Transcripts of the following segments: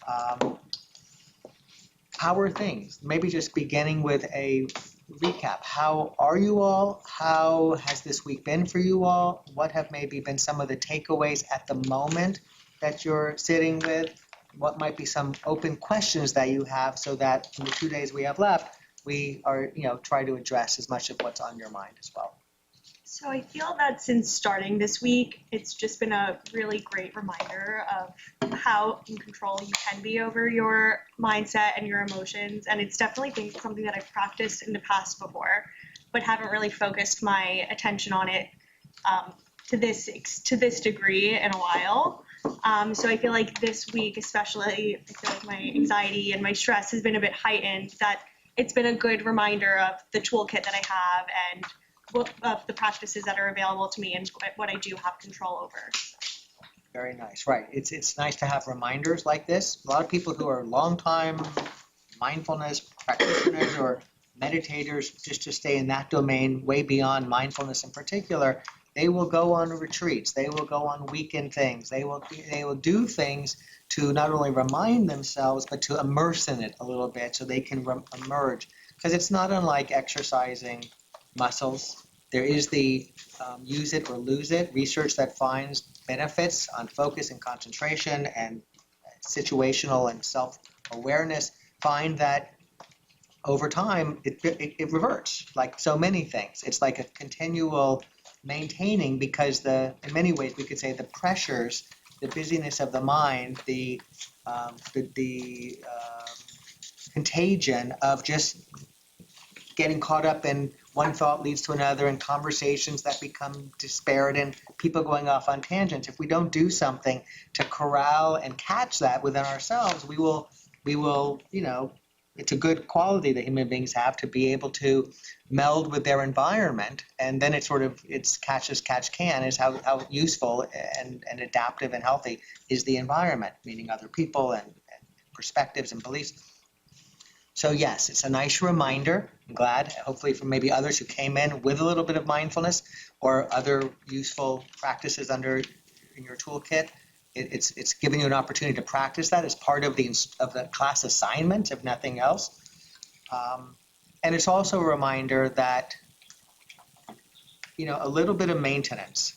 Um, how are things? Maybe just beginning with a recap. How are you all? How has this week been for you all? What have maybe been some of the takeaways at the moment that you're sitting with? What might be some open questions that you have so that in the 2 days we have left, we are, try to address as much of what's on your mind as well. So I feel that since starting this week, it's just been a really great reminder of how in control you can be over your mindset and your emotions. And it's definitely been something that I've practiced in the past before, but haven't really focused my attention on it to this degree in a while. So I feel like this week, especially, I feel like my anxiety and my stress has been a bit heightened. That it's been a good reminder of the toolkit that I have and of the practices that are available to me and what I do have control over. Very nice. Right. It's nice to have reminders like this. A lot of people who are longtime mindfulness practitioners or meditators, just to stay in that domain way beyond mindfulness in particular, they will go on retreats. They will go on weekend things. They will do things to not only remind themselves, but to immerse in it a little bit so they can emerge. Because it's not unlike exercising muscles. There is the use it or lose it research that finds benefits on focus and concentration and situational and self-awareness find that over time it reverts like so many things. It's like a continual maintaining because in many ways we could say the pressures, the busyness of the mind, the contagion of just getting caught up in one thought leads to another and conversations that become disparate and people going off on tangents. If we don't do something to corral and catch that within ourselves, we will, it's a good quality that human beings have to be able to meld with their environment. And then it's catch as catch can is how useful and adaptive and healthy is the environment, meaning other people and perspectives and beliefs. So yes, it's a nice reminder. I'm glad, hopefully for maybe others who came in with a little bit of mindfulness or other useful practices in your toolkit. It's giving you an opportunity to practice that as part of the class assignment, if nothing else. And it's also a reminder that, a little bit of maintenance.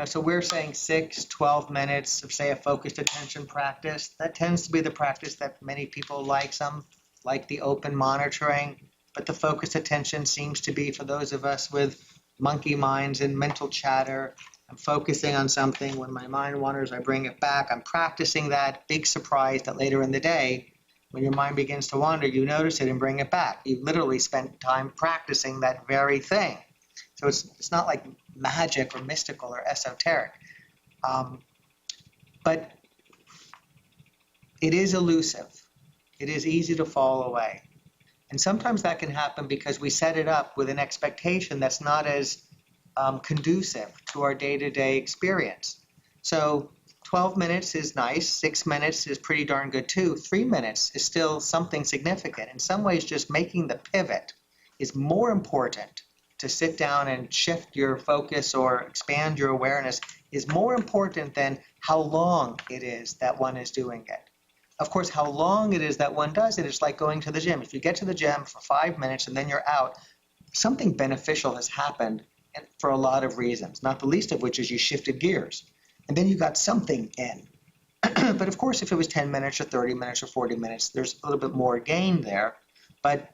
So we're saying 6-12 minutes of, say, a focused attention practice. That tends to be the practice that many people like. Some like the open monitoring, but the focused attention seems to be for those of us with monkey minds and mental chatter. I'm focusing on something. When my mind wanders, I bring it back. I'm practicing that. Big surprise that later in the day, when your mind begins to wander, you notice it and bring it back. You literally spent time practicing that very thing. So it's not like magic or mystical or esoteric. But it is elusive. It is easy to fall away. And sometimes that can happen because we set it up with an expectation that's not as conducive to our day-to-day experience. So 12 minutes is nice. 6 minutes is pretty darn good too. 3 minutes is still something significant. In some ways, just making the pivot is more important. To sit down and shift your focus or expand your awareness is more important than how long it is that one is doing it. Of course, how long it is that one does it is like going to the gym. If you get to the gym for 5 minutes and then you're out, something beneficial has happened for a lot of reasons, not the least of which is you shifted gears. And then you got something in. But of course, if it was 10 minutes or 30 minutes or 40 minutes, there's a little bit more gain there. But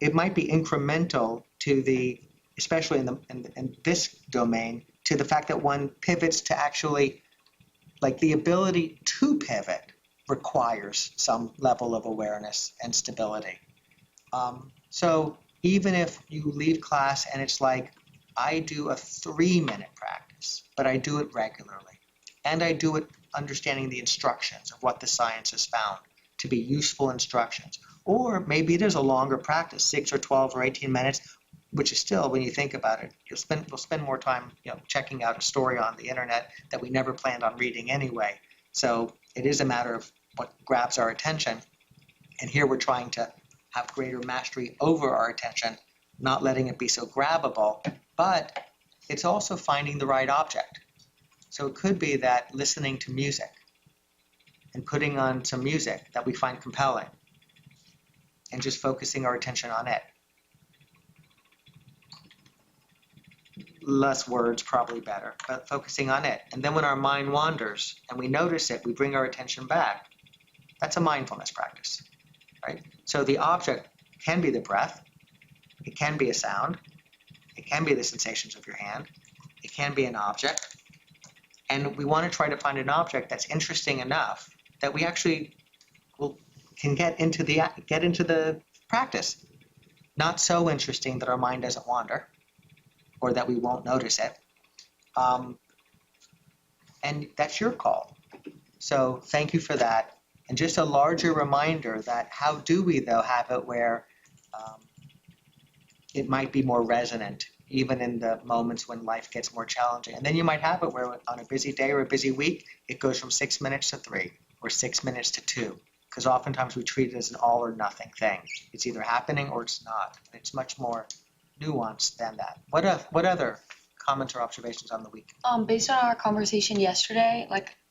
it might be incremental to the, especially in this domain, to the fact that one pivots to actually, like the ability to pivot requires some level of awareness and stability. So even if you leave class and it's like, I do a 3-minute practice, but I do it regularly. And I do it understanding the instructions of what the science has found to be useful instructions. Or maybe it is a longer practice, 6 or 12 or 18 minutes, which is still, when you think about it, we'll spend more time checking out a story on the internet that we never planned on reading anyway. So it is a matter of what grabs our attention. And here we're trying to have greater mastery over our attention, not letting it be so grabbable, but it's also finding the right object. So it could be that listening to music and putting on some music that we find compelling and just focusing our attention on it. Less words, probably better, but focusing on it. And then when our mind wanders and we notice it, we bring our attention back. That's a mindfulness practice, right? So the object can be the breath, it can be a sound, it can be the sensations of your hand, it can be an object. And we want to try to find an object that's interesting enough that we actually can get into the practice. Not so interesting that our mind doesn't wander, or that we won't notice it. And that's your call. So thank you for that. And just a larger reminder that how do we, though, have it where it might be more resonant, even in the moments when life gets more challenging. And then you might have it where on a busy day or a busy week, it goes from 6 minutes to 3 or 6 minutes to 2. Because oftentimes we treat it as an all or nothing thing. It's either happening or it's not. And it's much more nuanced than that. What other comments or observations on the week? Based on our conversation yesterday,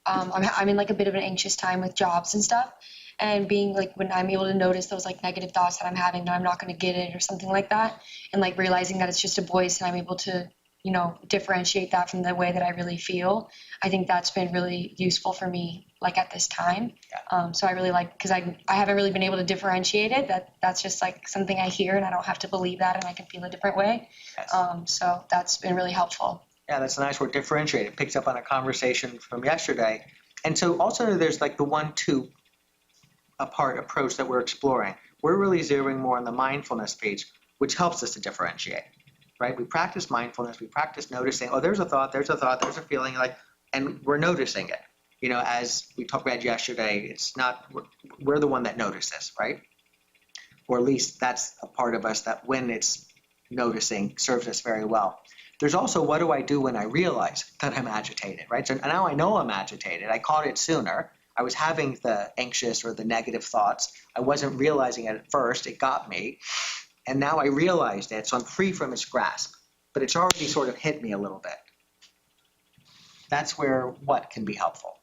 I'm in like a bit of an anxious time with jobs and stuff, and being like when I'm able to notice those like negative thoughts that I'm having, that I'm not going to get it or something like that, and like realizing that it's just a voice and I'm able to, differentiate that from the way that I really feel. I think that's been really useful for me, like at this time. Yeah. So I really like, because I haven't really been able to differentiate it. That's just like something I hear, and I don't have to believe that, and I can feel a different way. Yes. So that's been really helpful. Yeah, that's a nice word, differentiate. It picks up on a conversation from yesterday. And so also there's like the 1-2 apart approach that we're exploring. We're really zeroing more on the mindfulness piece, which helps us to differentiate, right? We practice mindfulness, we practice noticing, oh, there's a thought, there's a feeling, and we're noticing it. As we talked about yesterday, it's not, we're the one that notices, right? Or at least that's a part of us that when it's noticing serves us very well. There's also, what do I do when I realize that I'm agitated, right? So now I know I'm agitated. I caught it sooner. I was having the anxious or the negative thoughts. I wasn't realizing it at first. It got me. And now I realized it, so I'm free from its grasp. But it's already sort of hit me a little bit. That's where what can be helpful.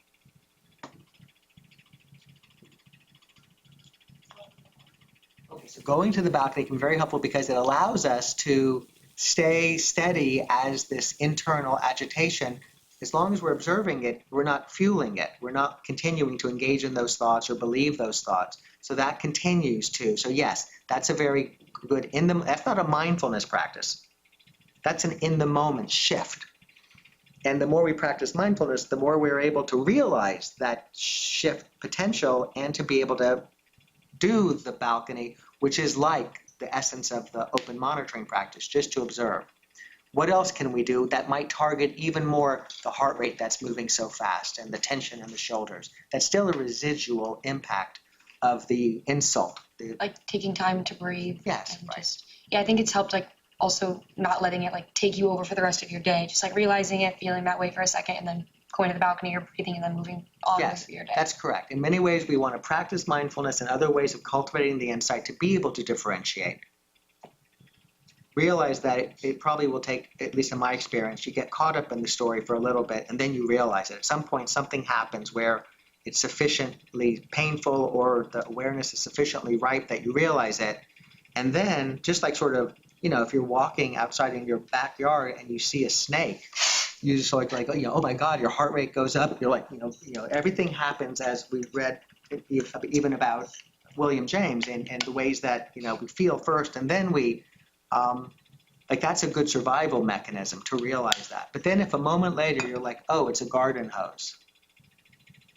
Okay, so going to the balcony can be very helpful because it allows us to stay steady as this internal agitation. As long as we're observing it, we're not fueling it. We're not continuing to engage in those thoughts or believe those thoughts. So that continues to. So yes, that's a very good that's not a mindfulness practice. That's an in the moment shift. And the more we practice mindfulness, the more we're able to realize that shift potential and to be able to do the balcony, which is like the essence of the open monitoring practice, just to observe. What else can we do that might target even more the heart rate that's moving so fast and the tension in the shoulders? That's still a residual impact of the insult. Like taking time to breathe. Yes, and right. I think it's helped like also not letting it like take you over for the rest of your day. Just like realizing it, feeling that way for a second, and then going to the balcony or breathing and then moving on with your day. That's correct. In many ways, we want to practice mindfulness and other ways of cultivating the insight to be able to differentiate. Realize that it probably will take, at least in my experience, you get caught up in the story for a little bit and then you realize it. At some point, something happens where it's sufficiently painful or the awareness is sufficiently ripe that you realize it. And then, just like sort of, if you're walking outside in your backyard and you see a snake, you just like, oh my God, your heart rate goes up. You're like, everything happens as we read even about William James and the ways that, we feel first and then we, that's a good survival mechanism to realize that. But then if a moment later you're like, oh, it's a garden hose,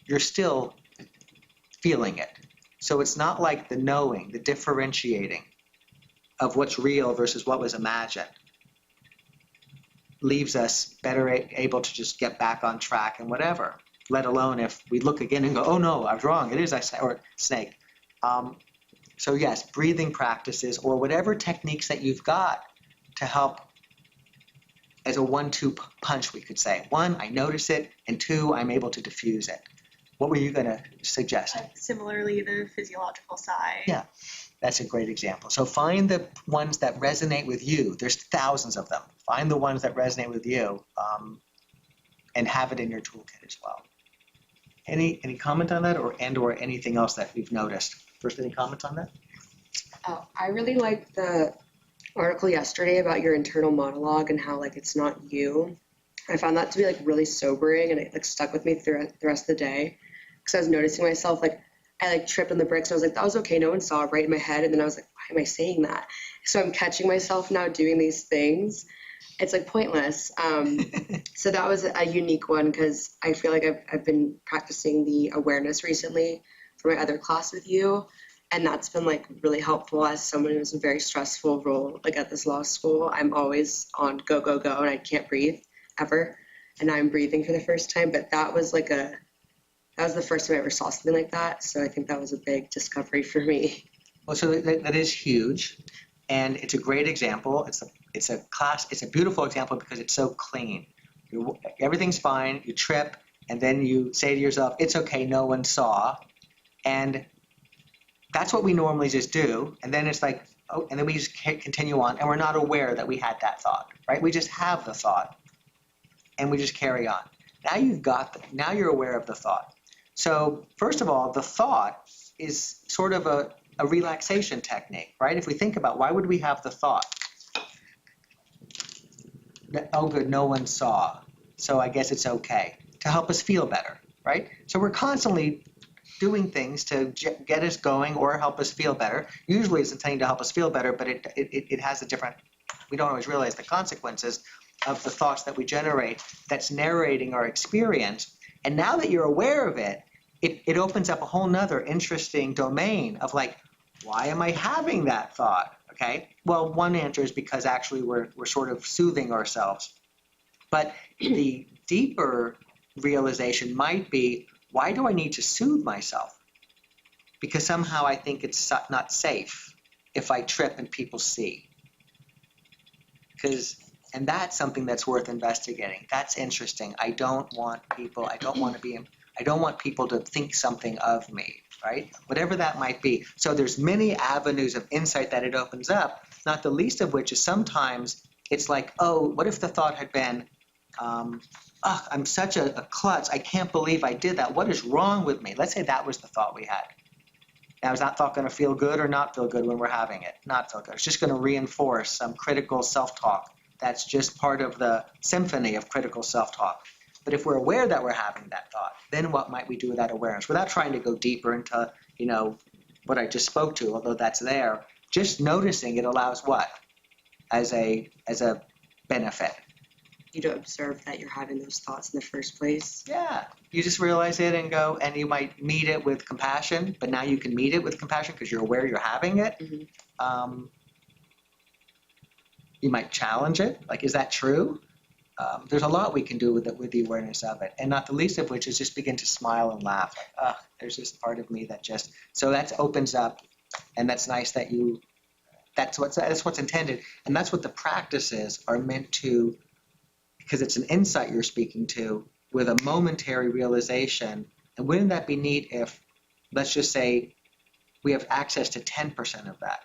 you're still feeling it. So it's not like the knowing, the differentiating of what's real versus what was imagined leaves us better able to just get back on track and whatever, let alone if we look again and go, oh no, I was wrong, it is or snake. So yes, breathing practices or whatever techniques that you've got to help as a 1-2 punch, we could say. 1, I notice it, and 2, I'm able to diffuse it. What were you going to suggest? Similarly, the physiological side. Yeah, that's a great example. So find the ones that resonate with you. There's thousands of them. Find the ones that resonate with you and have it in your toolkit as well. Any comment on that, or anything else that we've noticed? First, any comments on that? Oh, I really liked the article yesterday about your internal monologue and how like it's not you. I found that to be like really sobering, and it like stuck with me through the rest of the day because I was noticing myself like I like tripped on the bricks and I was like, that was okay, no one saw it, right in my head, and then I was like, why am I saying that? So I'm catching myself now doing these things. It's like pointless. So that was a unique one because I feel like I've been practicing the awareness recently for my other class with you, and that's been like really helpful as someone who's a very stressful role like at this law school. I'm always on go go go and I can't breathe ever, and now I'm breathing for the first time. But that was the first time I ever saw something like that, so I think that was a big discovery for me. Well, so that is huge, and it's a great example. It's a beautiful example because it's so clean. Everything's fine. You trip, and then you say to yourself, "It's okay, no one saw," and that's what we normally just do. And then it's like, oh, and then we just continue on, and we're not aware that we had that thought, right? We just have the thought, and we just carry on. Now you're aware of the thought. So first of all, the thought is sort of a relaxation technique, right? If we think about why would we have the thought? Oh, good, no one saw, so I guess it's okay, to help us feel better, right? So we're constantly doing things to get us going or help us feel better. Usually it's intended to help us feel better, but it has a different, we don't always realize the consequences of the thoughts that we generate that's narrating our experience. And now that you're aware of it, it opens up a whole nother interesting domain of like, why am I having that thought? Okay. Well, one answer is because actually we're sort of soothing ourselves. But the deeper realization might be, why do I need to soothe myself? Because somehow I think it's not safe if I trip and people see. And that's something that's worth investigating. That's interesting. I don't want people to think something of me, right? Whatever that might be. So there's many avenues of insight that it opens up, not the least of which is sometimes it's like, oh, what if the thought had been, I'm such a klutz. I can't believe I did that. What is wrong with me? Let's say that was the thought we had. Now, is that thought going to feel good or not feel good when we're having it? Not feel good. It's just going to reinforce some critical self-talk. That's just part of the symphony of critical self-talk. But if we're aware that we're having that thought, then what might we do with that awareness? Without trying to go deeper into, what I just spoke to, although that's there, just noticing it allows what? As a benefit. You to observe that you're having those thoughts in the first place. Yeah, you just realize it and go, and you might meet it with compassion, but now you can meet it with compassion because you're aware you're having it. Mm-hmm. You might challenge it, like, is that true? There's a lot we can do with the awareness of it, and not the least of which is just begin to smile and laugh. Like, there's this part of me that just, so that opens up, and that's nice that that's what's intended, and that's what the practices are meant to, because it's an insight you're speaking to with a momentary realization. And wouldn't that be neat if, let's just say, we have access to 10% of that?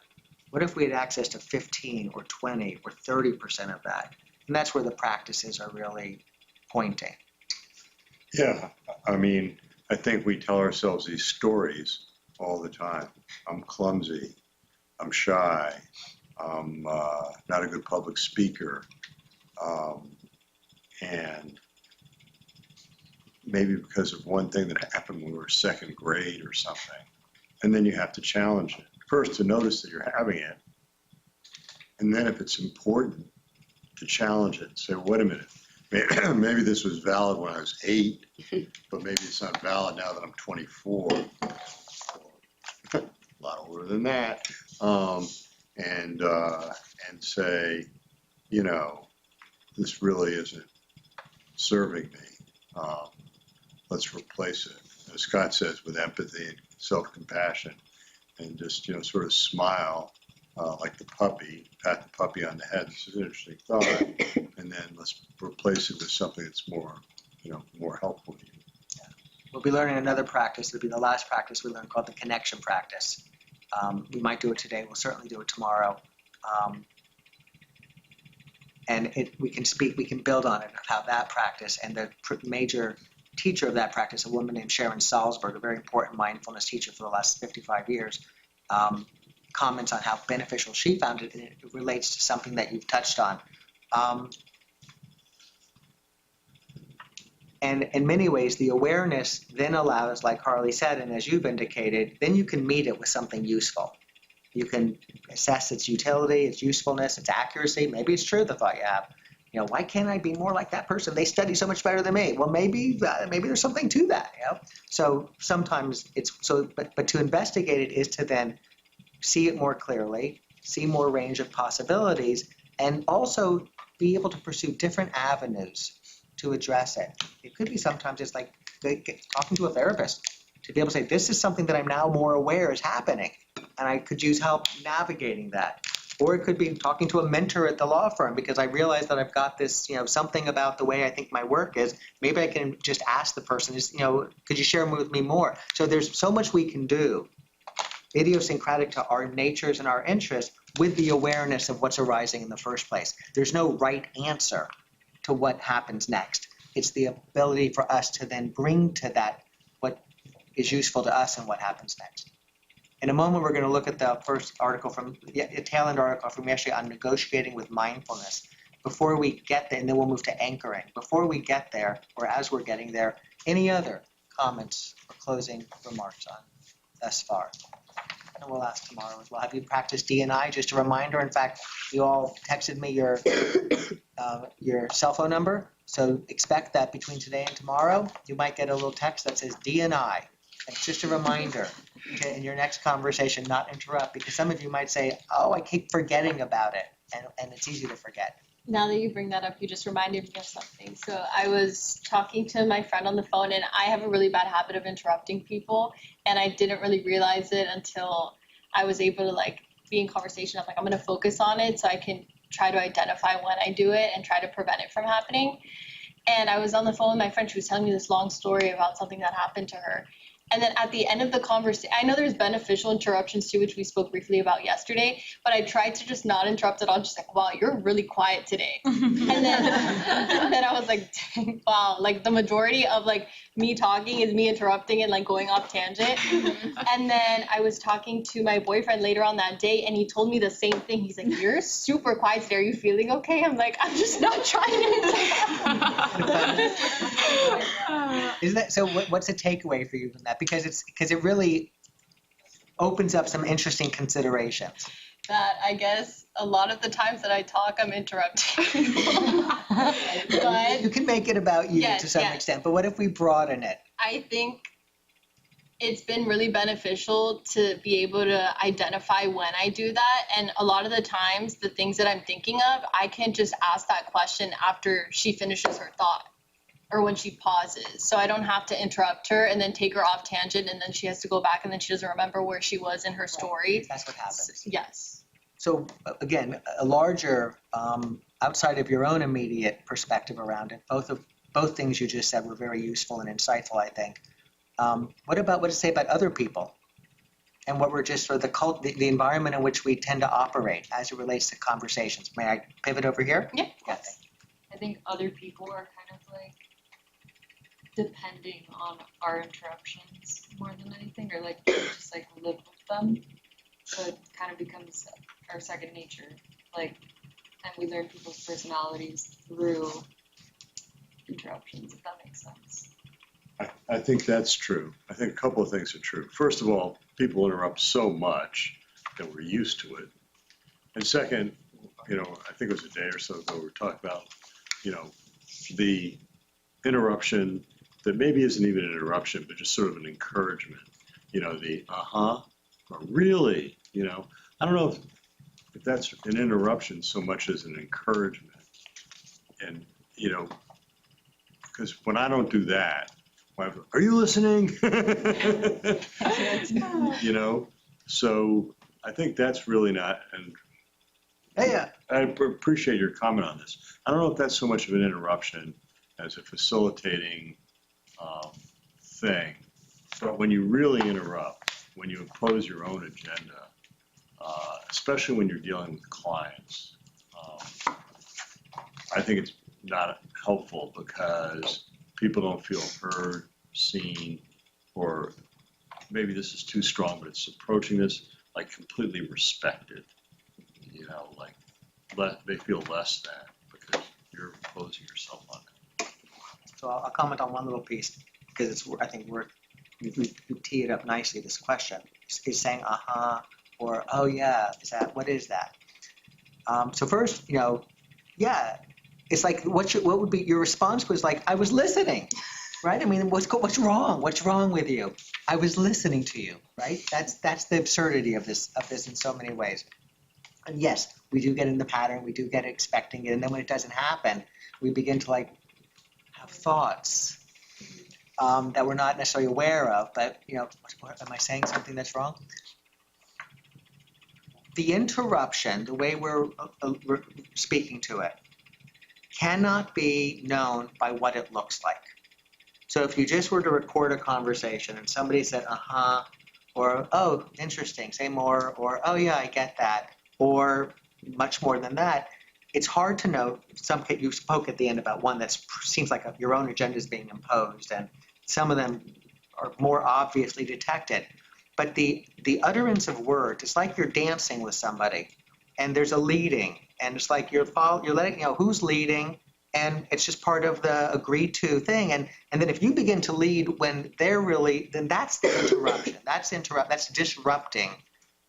What if we had access to 15 or 20 or 30% of that? And that's where the practices are really pointing. Yeah, I mean, I think we tell ourselves these stories all the time. I'm clumsy, I'm shy, I'm not a good public speaker, and maybe because of one thing that happened when we were second grade or something. And then you have to challenge it. First, to notice that you're having it, and then if it's important, to challenge it. Say, wait a minute, maybe this was valid when I was 8, but maybe it's not valid now that I'm 24. A lot older than that. And say, this really isn't serving me. Let's replace it. As Scott says, with empathy and self-compassion, and just, sort of smile like the puppy, pat the puppy on the head. This is an interesting thought. And then let's replace it with something that's more, more helpful to you. Yeah. We'll be learning another practice. It'll be the last practice we learn called the connection practice. We might do it today. We'll certainly do it tomorrow. And we can build on it, how that practice and the major teacher of that practice, a woman named Sharon Salzberg, a very important mindfulness teacher for the last 55 years, comments on how beneficial she found it, and it relates to something that you've touched on. And in many ways, the awareness then allows, like Harley said, and as you've indicated, then you can meet it with something useful. You can assess its utility, its usefulness, its accuracy. Maybe it's true, the thought you have. You know, why can't I be more like that person? They study so much better than me. Well, maybe there's something to that. You know? So sometimes but to investigate it is to then see it more clearly, see more range of possibilities, and also be able to pursue different avenues to address it. It could be sometimes it's like talking to a therapist to be able to say, this is something that I'm now more aware is happening, and I could use help navigating that. Or it could be talking to a mentor at the law firm because I realize that I've got this, something about the way I think my work is. Maybe I can just ask the person, could you share with me more? So there's so much we can do, idiosyncratic to our natures and our interests, with the awareness of what's arising in the first place. There's no right answer to what happens next. It's the ability for us to then bring to that what is useful to us and what happens next. In a moment, we're going to look at the first article a tail end article from yesterday on negotiating with mindfulness. Before we get there, and then we'll move to anchoring. Before we get there, or as we're getting there, any other comments or closing remarks on thus far? And we'll ask tomorrow as well. Have you practiced D&I? Just a reminder, in fact, you all texted me your cell phone number. So expect that between today and tomorrow, you might get a little text that says D&I. It's just a reminder to, in your next conversation, not interrupt, because some of you might say, oh, I keep forgetting about it, and it's easy to forget. Now that you bring that up, you just reminded me of something. So I was talking to my friend on the phone, and I have a really bad habit of interrupting people, and I didn't really realize it until I was able to be in conversation. I'm going to focus on it so I can try to identify when I do it and try to prevent it from happening. And I was on the phone with my friend. She was telling me this long story about something that happened to her. And then at the end of the conversation, I know there's beneficial interruptions too, which we spoke briefly about yesterday, but I tried to just not interrupt at all. Just wow, you're really quiet today. And then I was like, dang, wow, the majority of me talking is me interrupting and going off tangent. And then I was talking to my boyfriend later on that day, and he told me the same thing. He's like, you're super quiet today. Are you feeling okay? I'm like, I'm just not trying to interrupt. Isn't that so? What's the takeaway for you from that? Because it really opens up some interesting considerations. That I guess a lot of the times that I talk, I'm interrupting. But You can make it about you to some extent, but what if we broaden it? I think it's been really beneficial to be able to identify when I do that. And a lot of the times, the things that I'm thinking of, I can just ask that question after she finishes her thought, or when she pauses. So I don't have to interrupt her and then take her off tangent, and then she has to go back and then she doesn't remember where she was in her story. That's what happens. Yes. So again, a larger, outside of your own immediate perspective around it, both things you just said were very useful and insightful, I think. What does it say about other people? And what we're just sort of the environment in which we tend to operate as it relates to conversations. May I pivot over here? Yeah. Yes. I think other people are kind of depending on our interruptions more than anything, or just live with them. So it kind of becomes our second nature. And we learn people's personalities through interruptions, if that makes sense. I think that's true. I think a couple of things are true. First of all, people interrupt so much that we're used to it. And second, I think it was a day or so ago we were talking about, the interruption that maybe isn't even an interruption, but just sort of an encouragement. Or really, I don't know if that's an interruption so much as an encouragement. And, because when I don't do that, are you listening? So I think that's really not, and I appreciate your comment on this. I don't know if that's so much of an interruption as a facilitating thing, but when you really interrupt, when you impose your own agenda, especially when you're dealing with clients, I think it's not helpful because people don't feel heard, seen, or maybe this is too strong, but it's approaching this like completely respected. You know, like they feel less than because you're imposing yourself on them. So I'll comment on one little piece because I think you tee it up nicely. This question is saying or oh yeah, what is that? So first, yeah, it's like what would be your response was like I was listening, right? I mean, what's wrong? What's wrong with you? I was listening to you, right? That's the absurdity of this in so many ways. And yes, we do get in the pattern, we do get expecting it, and then when it doesn't happen, we begin to like have thoughts that we're not necessarily aware of. But am I saying something that's wrong? The interruption, the way we're speaking to it, cannot be known by what it looks like. So if you just were to record a conversation and somebody said, or, oh, interesting, say more, or, oh, yeah, I get that, or much more than that, it's hard to know. You spoke at the end about one that seems like your own agenda is being imposed, and some of them are more obviously detected. But the utterance of words, it's like you're dancing with somebody, and there's a leading, and it's like you're letting who's leading, and it's just part of the agreed to thing. And then if you begin to lead when they're really, then that's the interruption. That's disrupting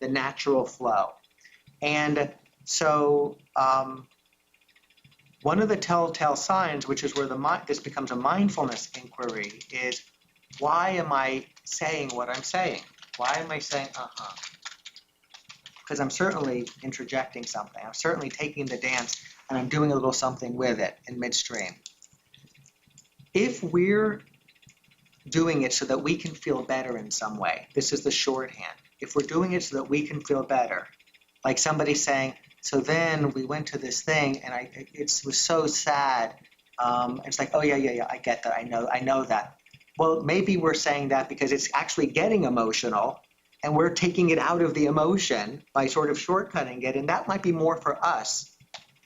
the natural flow. And so one of the telltale signs, which is where this becomes a mindfulness inquiry, is why am I saying what I'm saying? Why am I saying Because I'm certainly interjecting something. I'm certainly taking the dance and I'm doing a little something with it in midstream. If we're doing it so that we can feel better in some way, this is the shorthand. If we're doing it so that we can feel better, like somebody saying, so then we went to this thing and it was so sad. It's like, oh yeah, I get that. I know that. Well, maybe we're saying that because it's actually getting emotional and we're taking it out of the emotion by sort of shortcutting it. And that might be more for us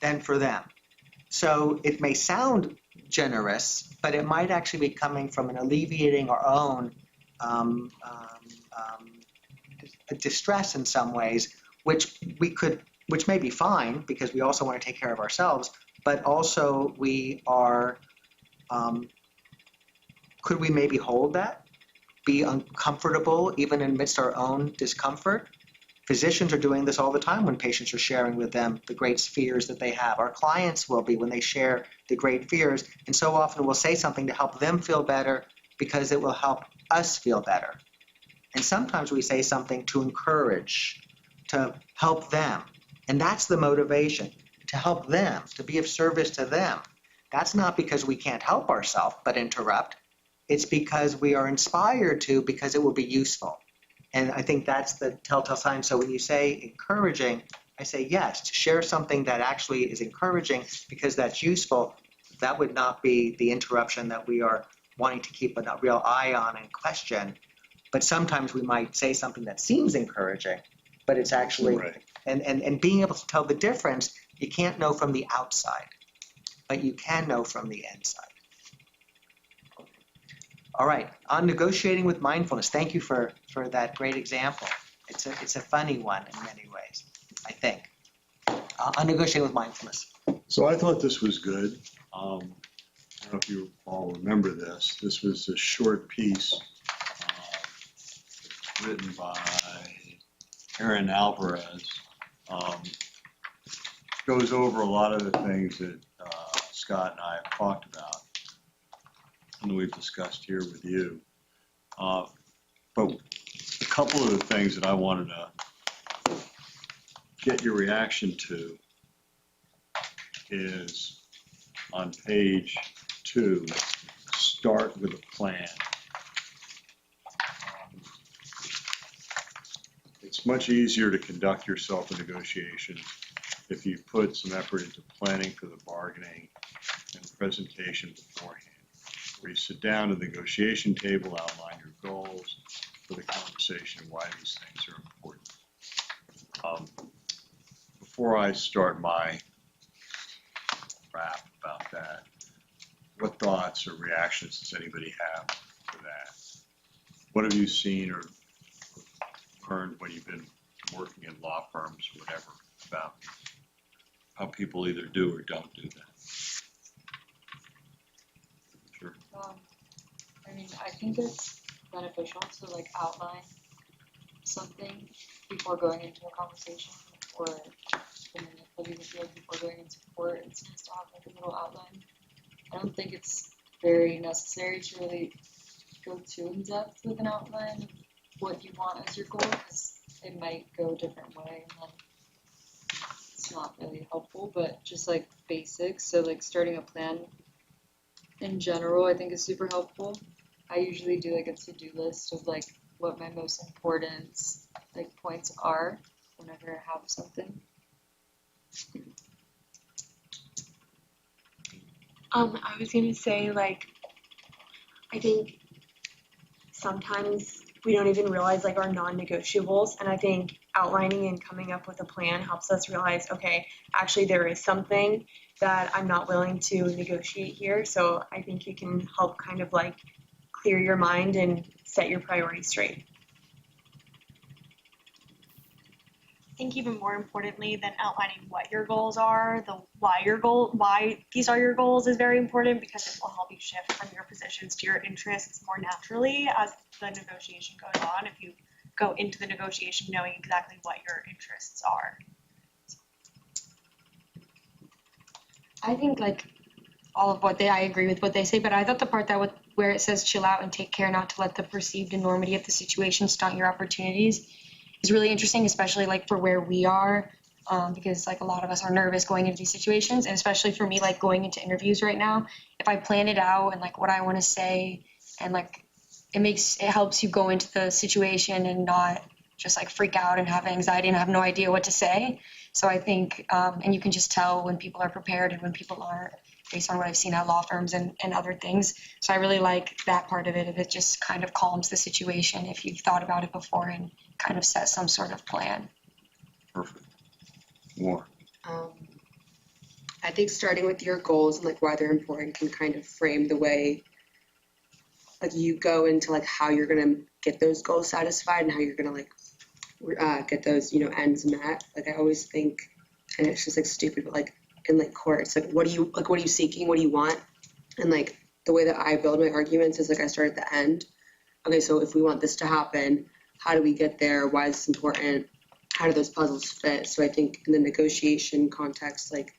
than for them. So it may sound generous, but it might actually be coming from an alleviating our own distress in some ways, which may be fine because we also want to take care of ourselves, but also we are, could we maybe hold that, be uncomfortable even amidst our own discomfort? Physicians are doing this all the time when patients are sharing with them the great fears that they have. Our clients will be when they share the great fears, and so often we'll say something to help them feel better because it will help us feel better. And sometimes we say something to encourage, to help them. And that's the motivation, to help them, to be of service to them. That's not because we can't help ourselves but interrupt. It's because we are inspired to, because it will be useful. And I think that's the telltale sign. So when you say encouraging, I say yes, to share something that actually is encouraging because that's useful. That would not be the interruption that we are wanting to keep a real eye on and question. But sometimes we might say something that seems encouraging, but it's actually, Right. and being able to tell the difference, you can't know from the outside, but you can know from the inside. All right, on negotiating with mindfulness, thank you for that great example. It's a funny one in many ways, I think. On negotiating with mindfulness. So I thought this was good. I don't know if you all remember this. This was a short piece written by Aaron Alvarez. Goes over a lot of the things that Scott and I have talked about and we've discussed here with you. But a couple of the things that I wanted to get your reaction to is on page 2, start with a plan. It's much easier to conduct yourself in negotiations if you put some effort into planning for the bargaining and presentation beforehand, where you sit down at the negotiation table, outline your goals for the conversation, why these things are important. Before I start my rap about that, what thoughts or reactions does anybody have to that? What have you seen or learned when you've been working in law firms or whatever about how people either do or don't do that? Sure. I mean, I think it's beneficial to like outline something before going into a conversation or in the legal field before going into court. It's nice to have like a little outline. I don't think it's very necessary to really go too in depth with an outline of what you want as your goal, because it might go a different way and then it's not really helpful, but just like basics. So like starting a plan in general, I think is super helpful. I usually do like a to-do list of like what my most important like points are whenever I have something. I was gonna say, like, I think sometimes we don't even realize like our non-negotiables, and I think outlining and coming up with a plan helps us realize, okay, actually there is something that I'm not willing to negotiate here. So I think you can help kind of like clear your mind and set your priorities straight. I think even more importantly than outlining what your goals are, the why these are your goals is very important, because it will help you shift from your positions to your interests more naturally as the negotiation goes on, if you go into the negotiation knowing exactly what your interests are. I think like all of I agree with what they say, but I thought the part where it says chill out and take care not to let the perceived enormity of the situation stunt your opportunities is really interesting, especially like for where we are, because like a lot of us are nervous going into these situations, and especially for me, like going into interviews right now, if I plan it out and like what I want to say, and like it helps you go into the situation and not just like freak out and have anxiety and have no idea what to say. So I think, and you can just tell when people are prepared and when people aren't, based on what I've seen at law firms and other things. So I really like that part of it. It just kind of calms the situation if you've thought about it before and kind of set some sort of plan. Perfect. More. I think starting with your goals and like why they're important can kind of frame the way like you go into like how you're gonna get those goals satisfied and how you're gonna like get those ends met. Like I always think, and it's just like stupid, but like in like court, it's like what are you seeking? What do you want? And like the way that I build my arguments is like I start at the end. Okay, so if we want this to happen, how do we get there? Why is this important? How do those puzzles fit? So I think in the negotiation context, like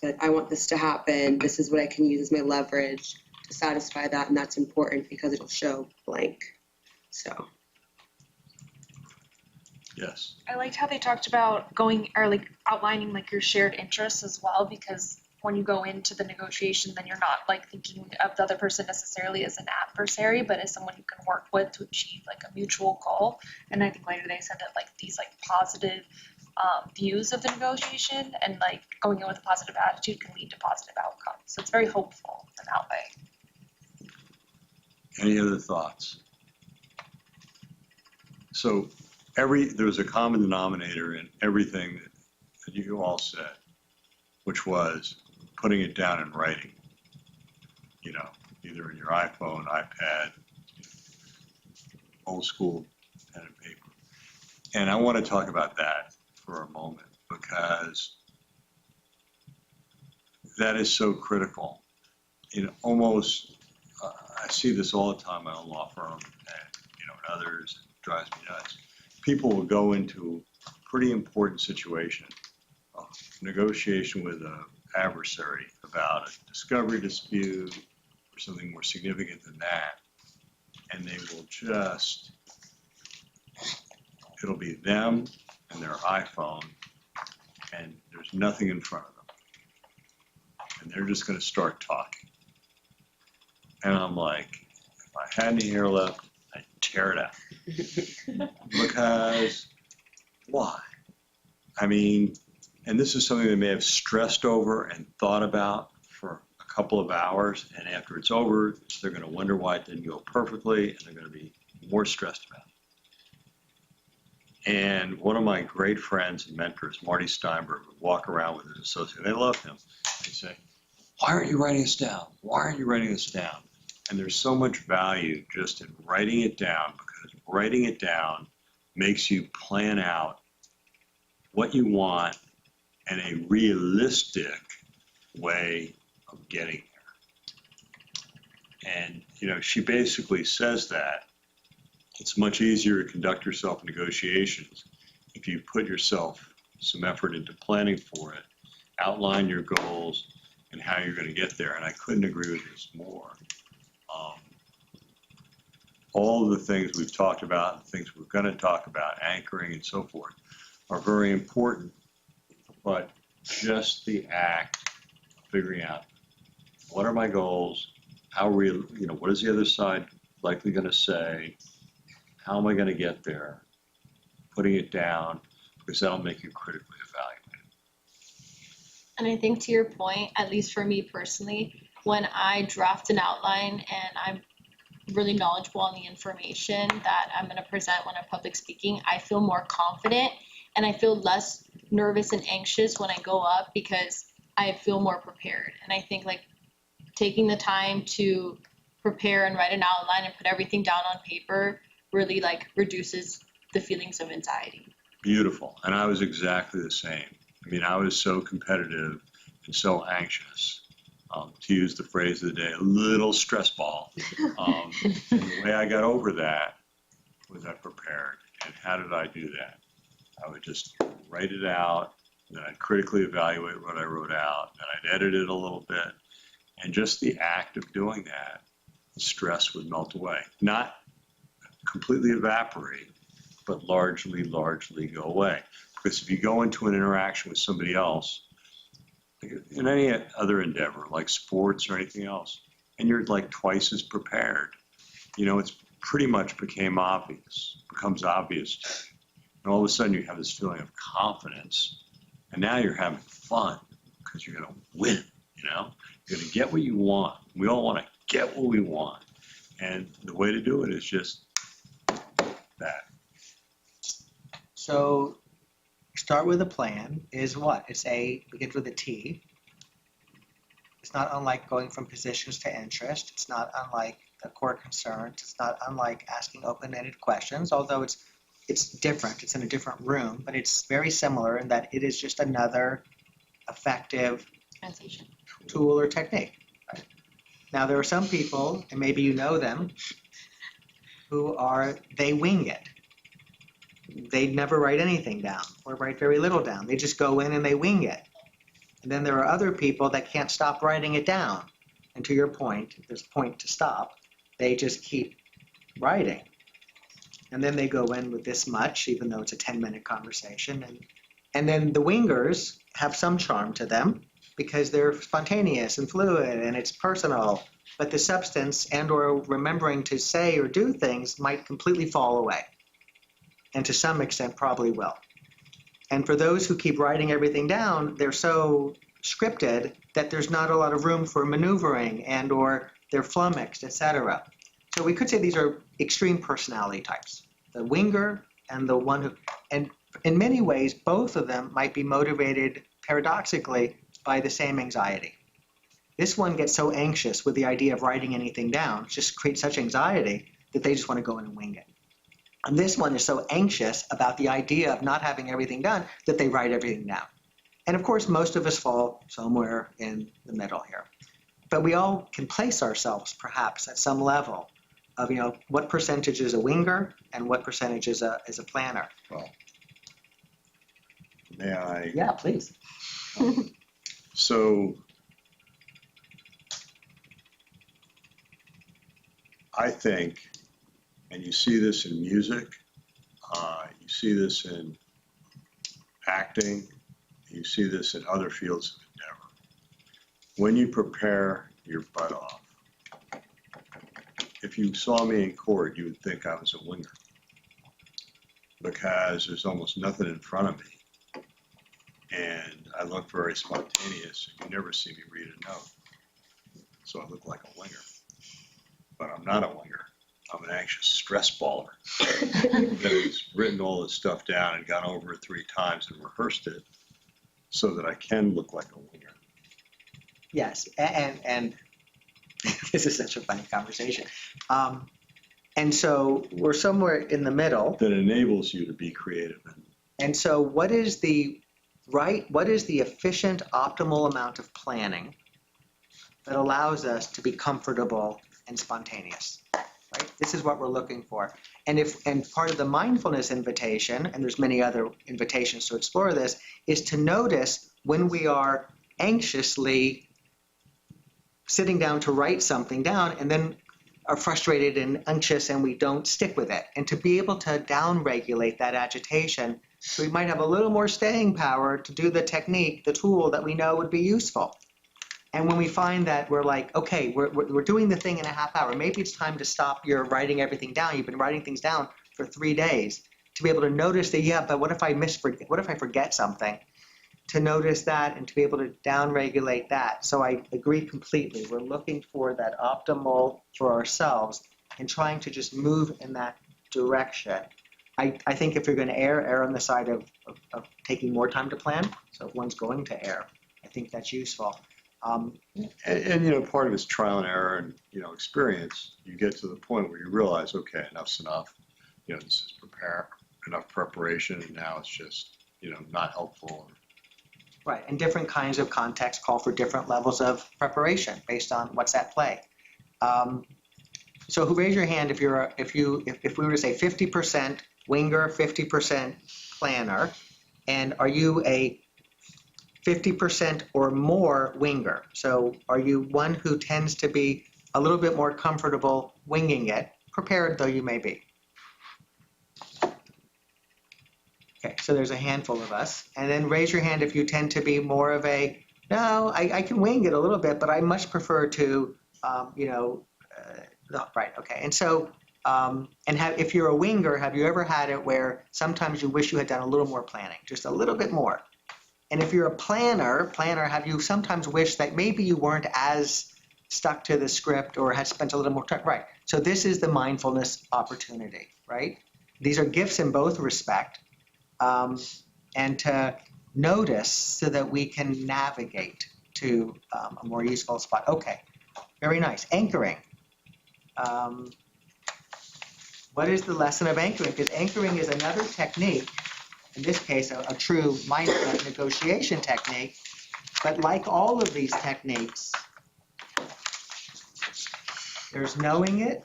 that I want this to happen. This is what I can use as my leverage to satisfy that, and that's important because it'll show blank. So. Yes. I liked how they talked about outlining like your shared interests as well, because when you go into the negotiation, then you're not like thinking of the other person necessarily as an adversary, but as someone you can work with to achieve like a mutual goal. And I think later they said that like these like positive views of the negotiation and like going in with a positive attitude can lead to positive outcomes. So it's very hopeful in that way. Any other thoughts? So there was a common denominator in everything that you all said, which was putting it down in writing, either in your iPhone, iPad, old school pen and paper. And I want to talk about that for a moment, because that is so critical. Almost, I see this all the time in my own law firm and, and others. It drives me nuts. People will go into a pretty important situation, a negotiation with an adversary about a discovery dispute or something more significant than that, and they will it'll be them and their iPhone, and there's nothing in front of them. And they're just going to start talking. And I'm like, if I had any hair left, I'd tear it out. Because why? I mean, and this is something they may have stressed over and thought about for a couple of hours, and after it's over, they're going to wonder why it didn't go perfectly, and they're going to be more stressed about it. And one of my great friends and mentors, Marty Steinberg, would walk around with his associate. They love him. He'd say, why aren't you writing this down? Why aren't you writing this down? And there's so much value just in writing it down, because writing it down makes you plan out what you want and a realistic way of getting there. And, you know, she basically says that it's much easier to conduct yourself in negotiations if you put yourself some effort into planning for it, outline your goals and how you're going to get there. And I couldn't agree with this more. All of the things we've talked about, the things we're going to talk about, anchoring and so forth, are very important. But just the act of figuring out what are my goals, how real, you know, what is the other side likely going to say, how am I going to get there, putting it down, because that'll make you critically evaluate it. And I think to your point, at least for me personally, when I draft an outline and I'm really knowledgeable on the information that I'm going to present when I'm public speaking, I feel more confident and I feel less nervous and anxious when I go up because I feel more prepared. And I think like taking the time to prepare and write an outline and put everything down on paper really like reduces the feelings of anxiety. Beautiful. And I was exactly the same. I mean, I was so competitive and so anxious. To use the phrase of the day, a little stress ball. And the way I got over that was I prepared. And how did I do that? I would just write it out, then I'd critically evaluate what I wrote out, then I'd edit it a little bit. And just the act of doing that, the stress would melt away. Not completely evaporate, but largely go away. Because if you go into an interaction with somebody else, in any other endeavor, like sports or anything else, and you're like twice as prepared, you know, it's pretty much becomes obvious to you. And all of a sudden you have this feeling of confidence, and now you're having fun because you're going to win, you know? You're going to get what you want. We all want to get what we want. And the way to do it is just that. So start with a plan is what? Begins with a T. It's not unlike going from positions to interest. It's not unlike the core concerns. It's not unlike asking open-ended questions, although it's different. It's in a different room, but it's very similar in that it is just another effective Translation. tool or technique. Right? Now, there are some people, and maybe you know them, they wing it. They never write anything down or write very little down. They just go in and they wing it. And then there are other people that can't stop writing it down. And to your point, if there's a point to stop, they just keep writing. And then they go in with this much, even though it's a 10-minute conversation. And then the wingers have some charm to them because they're spontaneous and fluid and it's personal. But the substance and or remembering to say or do things might completely fall away. And to some extent probably will. And for those who keep writing everything down, they're so scripted that there's not a lot of room for maneuvering and or they're flummoxed, etc. So we could say these are extreme personality types. The winger and the one who, and in many ways, both of them might be motivated paradoxically by the same anxiety. This one gets so anxious with the idea of writing anything down, it just creates such anxiety that they just want to go in and wing it. And this one is so anxious about the idea of not having everything done that they write everything down. And of course, most of us fall somewhere in the middle here. But we all can place ourselves perhaps at some level of, you know, what percentage is a winger and what percentage is a planner. Well, may I? Yeah, please. So I think, and you see this in music, you see this in acting, you see this in other fields of endeavor. When you prepare your butt off, if you saw me in court, you would think I was a winger because there's almost nothing in front of me. And I look very spontaneous. You never see me read a note. So I look like a winger. But I'm not a winger. I'm an anxious stress baller that has written all this stuff down and gone over it 3 times and rehearsed it so that I can look like a winger. Yes, and this is such a funny conversation. And so we're somewhere in the middle. That enables you to be creative. And so what is the efficient, optimal amount of planning that allows us to be comfortable and spontaneous? Right? This is what we're looking for. And part of the mindfulness invitation, and there's many other invitations to explore this, is to notice when we are anxiously sitting down to write something down and then are frustrated and anxious and we don't stick with it. And to be able to down-regulate that agitation so we might have a little more staying power to do the technique, the tool that we know would be useful. And when we find that we're like, okay, we're doing the thing in a half hour, maybe it's time to stop your writing everything down. You've been writing things down for 3 days. To be able to notice that, yeah, but what if I forget something? To notice that and to be able to down-regulate that. So I agree completely. We're looking for that optimal for ourselves and trying to just move in that direction. I think if you're going to err on the side of taking more time to plan. So if one's going to err, I think that's useful. And you know, part of it's trial and error and, you know, experience. You get to the point where you realize, okay, enough's enough. You know, this is enough preparation, and now it's just, you know, not helpful. Right, and different kinds of contexts call for different levels of preparation based on what's at play. So who raise your hand if we were to say 50% winger, 50% planner, and are you a 50% or more winger? So are you one who tends to be a little bit more comfortable winging it, prepared though you may be? Okay, so there's a handful of us. And then raise your hand if you tend to be more of a, no, I can wing it a little bit, but I much prefer to, right, okay. And so, if you're a winger, have you ever had it where sometimes you wish you had done a little more planning, just a little bit more? And if you're a planner, have you sometimes wished that maybe you weren't as stuck to the script or had spent a little more time? Right, so this is the mindfulness opportunity, right? These are gifts in both respect. And to notice so that we can navigate to a more useful spot. Okay, very nice. Anchoring. What is the lesson of anchoring? Because anchoring is another technique, in this case, a true mindful negotiation technique. But like all of these techniques, there's knowing it,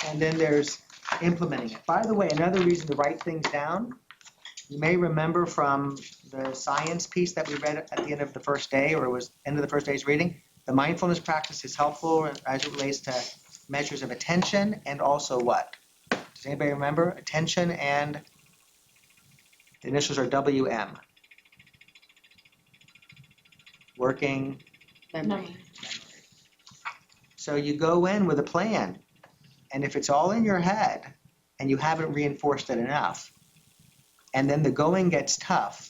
and then there's implementing it. By the way, another reason to write things down, you may remember from the science piece that we read at the end of the first day, or it was end of the first day's reading, the mindfulness practice is helpful as it relates to measures of attention and also what? Does anybody remember? Attention and the initials are WM. Working Memory. So you go in with a plan. And if it's all in your head and you haven't reinforced it enough, and then the going gets tough,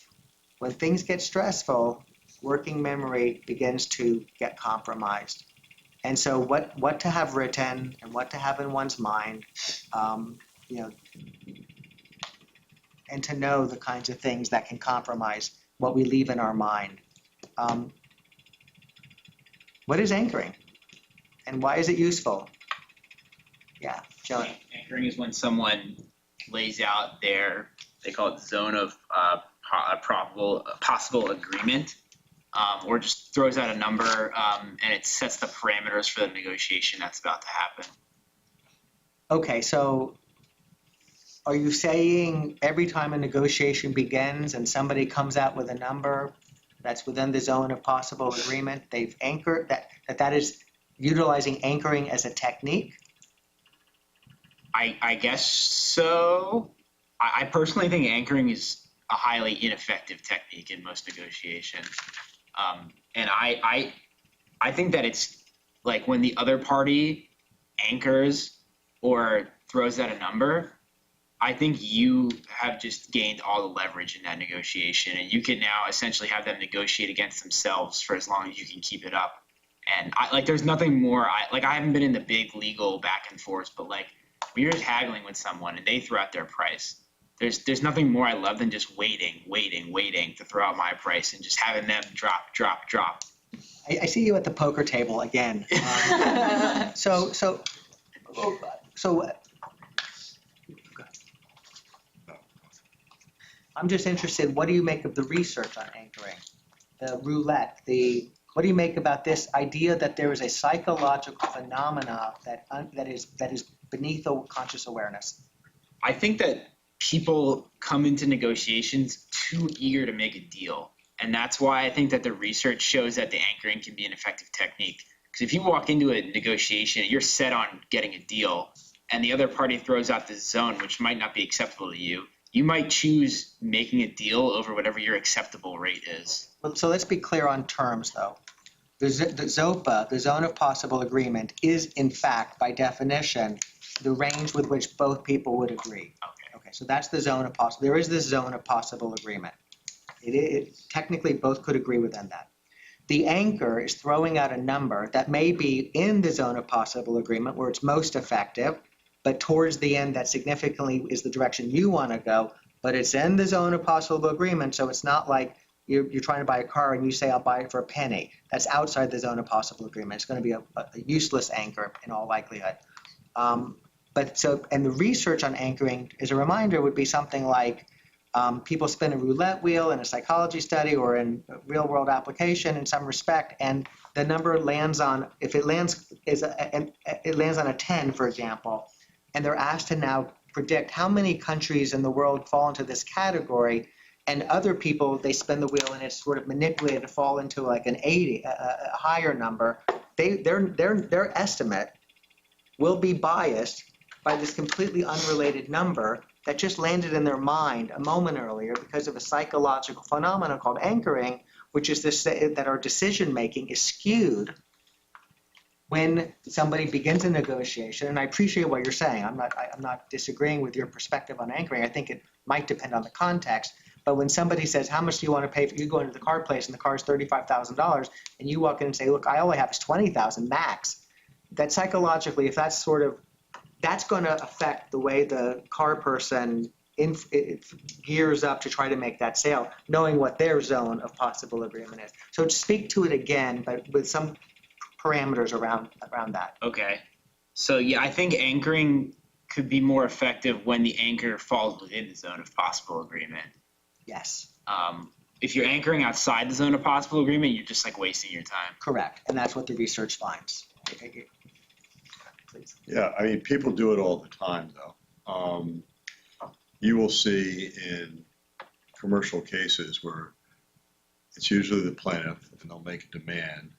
when things get stressful, working memory begins to get compromised. And so what to have written and what to have in one's mind, and to know the kinds of things that can compromise what we leave in our mind. What is anchoring? And why is it useful? Yeah, Joey. Anchoring is when someone lays out they call it zone of possible agreement, or just throws out a number, and it sets the parameters for the negotiation that's about to happen. Okay, so are you saying every time a negotiation begins and somebody comes out with a number that's within the zone of possible agreement, they've anchored, that is utilizing anchoring as a technique? I guess so. I personally think anchoring is a highly ineffective technique in most negotiations. And I think that it's like when the other party anchors or throws out a number, I think you have just gained all the leverage in that negotiation, and you can now essentially have them negotiate against themselves for as long as you can keep it up. And there's nothing more. I haven't been in the big legal back and forth, but like when you're just haggling with someone and they throw out their price, there's nothing more I love than just waiting to throw out my price and just having them drop. I see you at the poker table again. So, I'm just interested, what do you make of the research on anchoring? The roulette, what do you make about this idea that there is a psychological phenomena that is beneath the conscious awareness? I think that people come into negotiations too eager to make a deal. And that's why I think that the research shows that the anchoring can be an effective technique. Because if you walk into a negotiation, you're set on getting a deal, and the other party throws out this zone, which might not be acceptable to you, you might choose making a deal over whatever your acceptable rate is. So let's be clear on terms, though. The ZOPA, the zone of possible agreement, is in fact, by definition, the range with which both people would agree. Okay, so that's the zone of possible. There is this zone of possible agreement. Technically, both could agree within that. The anchor is throwing out a number that may be in the zone of possible agreement where it's most effective, but towards the end that significantly is the direction you want to go, but it's in the zone of possible agreement, so it's not like you're trying to buy a car and you say, I'll buy it for a penny. That's outside the zone of possible agreement. It's going to be a useless anchor in all likelihood. And the research on anchoring, as a reminder, would be something like people spin a roulette wheel in a psychology study or in a real world application in some respect, and the number lands on, if it lands on a 10, for example, and they're asked to now predict how many countries in the world fall into this category, and other people, they spin the wheel and it's sort of manipulated to fall into like an 80, a higher number. Their estimate will be biased by this completely unrelated number that just landed in their mind a moment earlier because of a psychological phenomenon called anchoring, which is this, that our decision making is skewed when somebody begins a negotiation. And I appreciate what you're saying. I'm not disagreeing with your perspective on anchoring. I think it might depend on the context. But when somebody says, how much do you want to pay for, you go into the car place and the car is $35,000, and you walk in and say, look, I only have is $20,000 max. That psychologically, if that's that's going to affect the way the car person gears up to try to make that sale, knowing what their zone of possible agreement is. So speak to it again, but with some parameters around that. Okay. So yeah, I think anchoring could be more effective when the anchor falls within the zone of possible agreement. Yes. If you're anchoring outside the zone of possible agreement, you're just like wasting your time. Correct. And that's what the research finds. Please. Yeah, I mean, people do it all the time, though. You will see in commercial cases where it's usually the plaintiff, and they'll make a demand,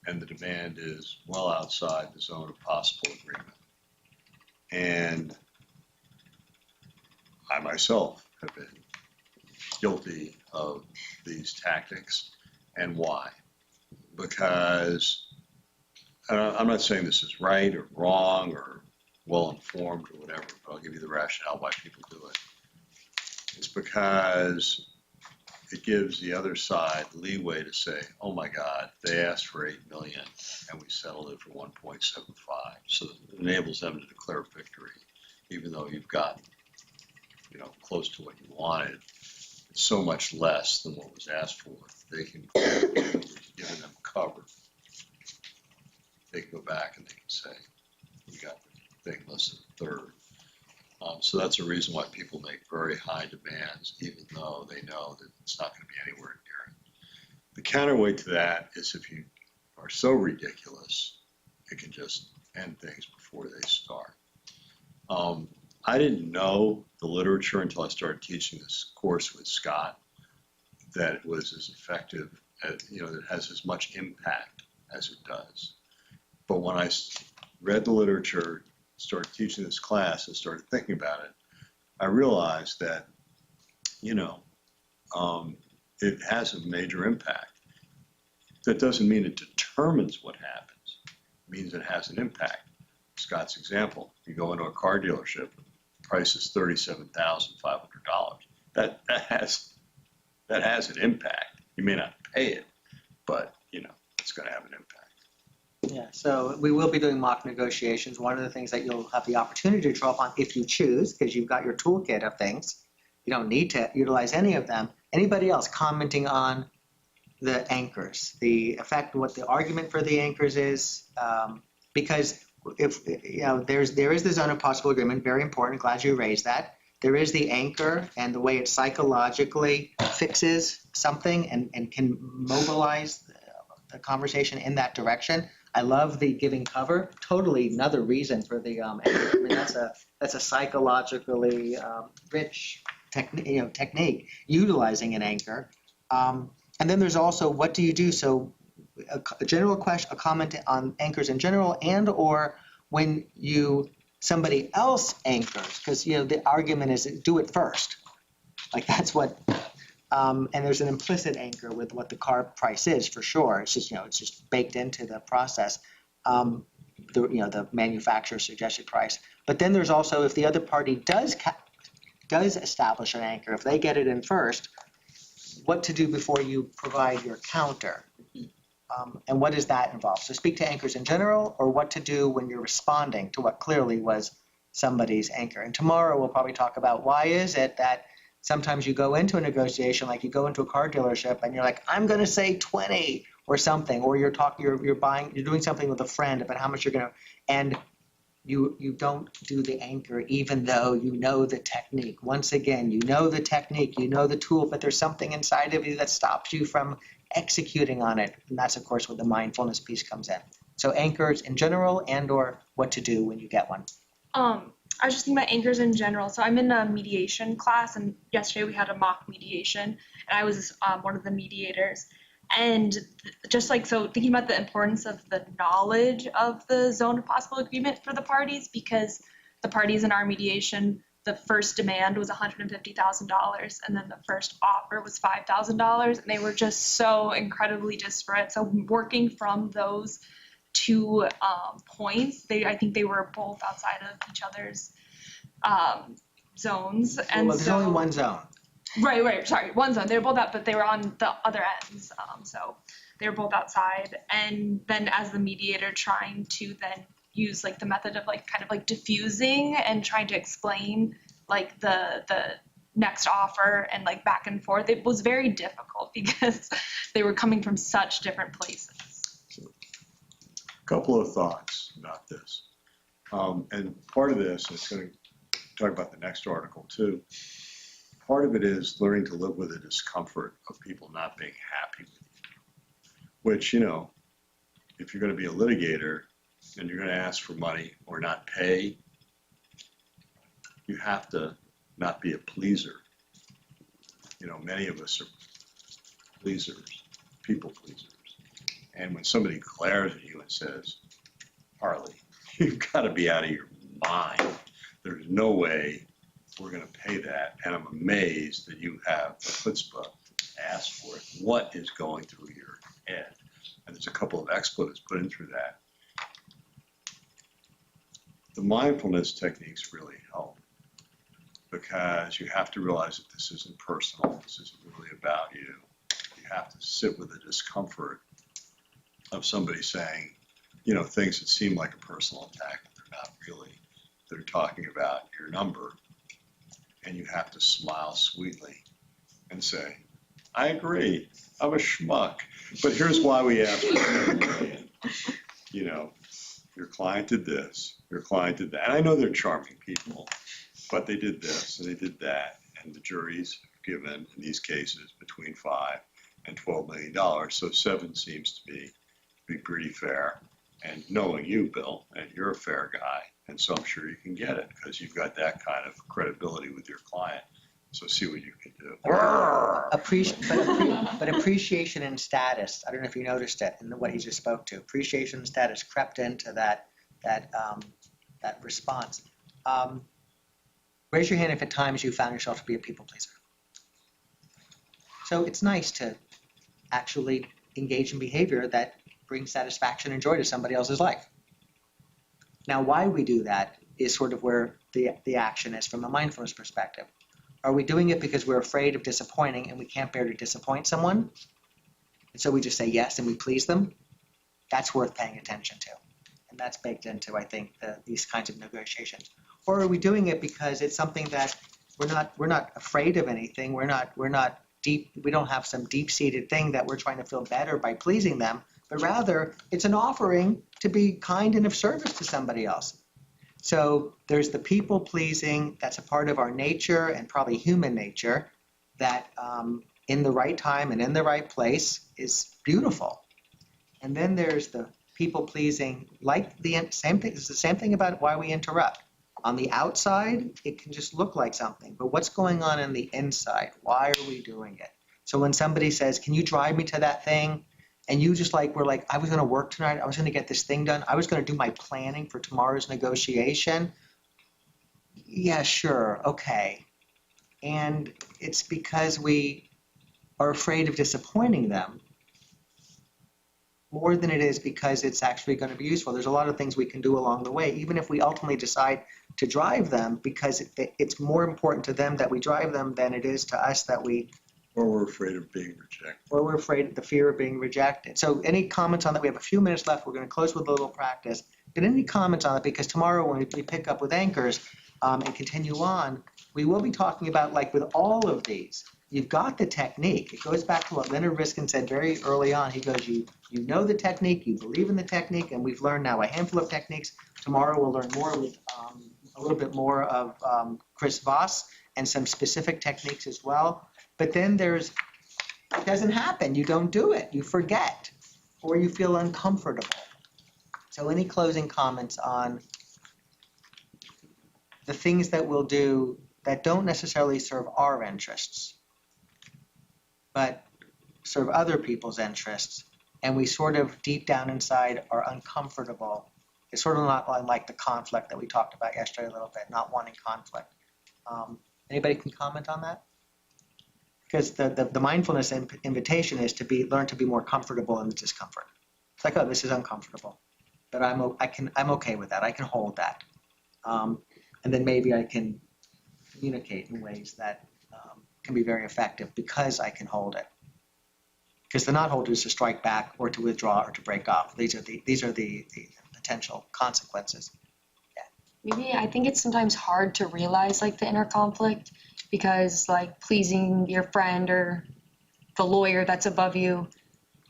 and the demand is well outside the zone of possible agreement. And I myself have been guilty of these tactics. And why? Because I'm not saying this is right or wrong or well informed or whatever, but I'll give you the rationale why people do it. It's because it gives the other side leeway to say, oh my God, they asked for $8 million and we settled it for 1.75. So it enables them to declare victory, even though you've gotten, close to what you wanted. It's so much less than what was asked for. They can, giving them cover. They can go back and they can say, we got the thing less than a third. So that's a reason why people make very high demands, even though they know that it's not going to be anywhere near it. The counterweight to that is if you are so ridiculous, it can just end things before they start. I didn't know the literature until I started teaching this course with Scott, that it was as effective, that it has as much impact as it does. But when I read the literature, started teaching this class and started thinking about it, I realized that, it has a major impact. That doesn't mean it determines what happens. It means it has an impact. Scott's example, you go into a car dealership, the price is $37,500. That has an impact. You may not pay it, but, it's going to have an impact. Yeah, so we will be doing mock negotiations. One of the things that you'll have the opportunity to draw upon if you choose, because you've got your toolkit of things, you don't need to utilize any of them. Anybody else commenting on the anchors, the effect, what the argument for the anchors is, because if, there is the zone of possible agreement, very important, glad you raised that. There is the anchor and the way it psychologically fixes something and can mobilize the conversation in that direction. I love the giving cover, totally another reason for the anchor. I mean, that's a psychologically rich technique, utilizing an anchor. And then there's also, what do you do? So a general question, a comment on anchors in general, and or when somebody else anchors, because the argument is do it first. Like that's what, and there's an implicit anchor with what the car price is for sure. It's just it's just baked into the process. The manufacturer's suggested price. But then there's also, if the other party does establish an anchor, if they get it in first, what to do before you provide your counter. And what does that involve? So speak to anchors in general, or what to do when you're responding to what clearly was somebody's anchor. And tomorrow we'll probably talk about why is it that sometimes you go into a negotiation, like you go into a car dealership and you're like, I'm going to say 20 or something, or you're doing something with a friend about how much you're going to, and you don't do the anchor even though you know the technique. Once again, you know the technique, you know the tool, but there's something inside of you that stops you from executing on it. And that's, of course, where the mindfulness piece comes in. So anchors in general, and or what to do when you get one. I was just thinking about anchors in general. So I'm in a mediation class, and yesterday we had a mock mediation, and I was one of the mediators. And just so thinking about the importance of the knowledge of the zone of possible agreement for the parties, because the parties in our mediation, the first demand was $150,000, and then the first offer was $5,000, and they were just so incredibly disparate. So working from those two points, I think they were both outside of each other's zones. And well, there's only one zone. Right. Sorry, one zone. They were both out, but they were on the other ends. So they were both outside. And then as the mediator, trying to then use the method of kind of diffusing and trying to explain the next offer and back and forth. It was very difficult because they were coming from such different places. A couple of thoughts about this. And part of this is going to talk about the next article too. Part of it is learning to live with the discomfort of people not being happy with you, which, if you're going to be a litigator and you're going to ask for money or not pay, you have to not be a pleaser. Many of us are pleasers, people pleasers. And when somebody glares at you and says, Harley, you've got to be out of your mind. There's no way we're going to pay that, and I'm amazed that you have the chutzpah to ask for it. What is going through your head? And there's a couple of expletives put in through that. The mindfulness techniques really help, because you have to realize that this isn't personal. This isn't really about you. You have to sit with the discomfort of somebody saying, things that seem like a personal attack, but they're not really. They're talking about your number. And you have to smile sweetly and say, I agree, I'm a schmuck, but here's why we asked for $7 million. Your client did this, your client did that. And I know they're charming people, but they did this and they did that. And the jury's given, in these cases, between $5 and $12 million. So 7 seems to be pretty fair. And knowing you, Bill, and you're a fair guy, and so I'm sure you can get it because you've got that kind of credibility with your client. So see what you can do. But appreciation and status, I don't know if you noticed it in what he just spoke to. Appreciation and status crept into that response. Raise your hand if at times you found yourself to be a people pleaser. So it's nice to actually engage in behavior that brings satisfaction and joy to somebody else's life. Now, why we do that is sort of where the action is from a mindfulness perspective. Are we doing it because we're afraid of disappointing and we can't bear to disappoint someone? And so we just say yes and we please them? That's worth paying attention to. And that's baked into, I think, these kinds of negotiations. Or are we doing it because it's something that we're not afraid of anything, we're not we don't have some deep-seated thing that we're trying to feel better by pleasing them, but rather it's an offering to be kind and of service to somebody else. So there's the people pleasing, that's a part of our nature and probably human nature that in the right time and in the right place is beautiful. And then there's the people pleasing, like the same thing, it's the same thing about why we interrupt. On the outside, it can just look like something, but what's going on in the inside? Why are we doing it? So when somebody says, can you drive me to that thing? And you just like, we're like, I was going to work tonight. I was going to get this thing done. I was going to do my planning for tomorrow's negotiation. Yeah, sure. Okay. And it's because we are afraid of disappointing them more than it is because it's actually going to be useful. There's a lot of things we can do along the way, even if we ultimately decide to drive them, because it's more important to them that we drive them than it is to us that we, Or we're afraid of being rejected. or we're afraid of the fear of being rejected. So any comments on that? We have a few minutes left. We're going to close with a little practice. But any comments on it? Because tomorrow when we pick up with anchors and continue on, we will be talking about, like with all of these, you've got the technique. It goes back to what Leonard Riskin said very early on. He goes, you know the technique, you believe in the technique, and we've learned now a handful of techniques. Tomorrow we'll learn more with a little bit more of Chris Voss and some specific techniques as well. But then it doesn't happen. You don't do it. You forget, or you feel uncomfortable. So any closing comments on the things that we'll do that don't necessarily serve our interests, but serve other people's interests, and we sort of deep down inside are uncomfortable? It's sort of not like the conflict that we talked about yesterday a little bit, not wanting conflict. Anybody can comment on that? Because the mindfulness invitation is to learn to be more comfortable in the discomfort. It's like, oh, this is uncomfortable, but I'm okay with that. I can hold that, and then maybe I can communicate in ways that can be very effective because I can hold it. Because the not hold is to strike back or to withdraw or to break off. These are the potential consequences. Maybe I think it's sometimes hard to realize like the inner conflict because like pleasing your friend or the lawyer that's above you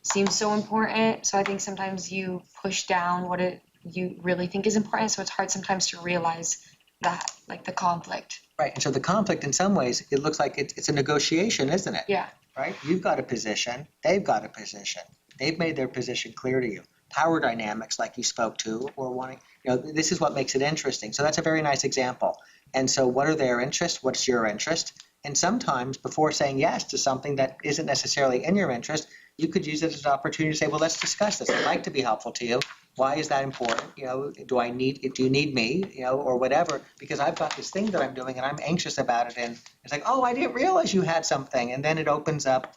seems so important. So I think sometimes you push down what you really think is important. So it's hard sometimes to realize that, like the conflict. Right. And so the conflict, in some ways, it looks like it's a negotiation, isn't it? Yeah. Right? You've got a position. They've got a position. They've made their position clear to you. Power dynamics, like you spoke to, or wanting, this is what makes it interesting. So that's a very nice example. And so what are their interests? What's your interest? And sometimes before saying yes to something that isn't necessarily in your interest, you could use it as an opportunity to say, well, let's discuss this. I'd like to be helpful to you. Why is that important? Do you need me, or whatever, because I've got this thing that I'm doing and I'm anxious about it. And it's like, oh, I didn't realize you had something. And then it opens up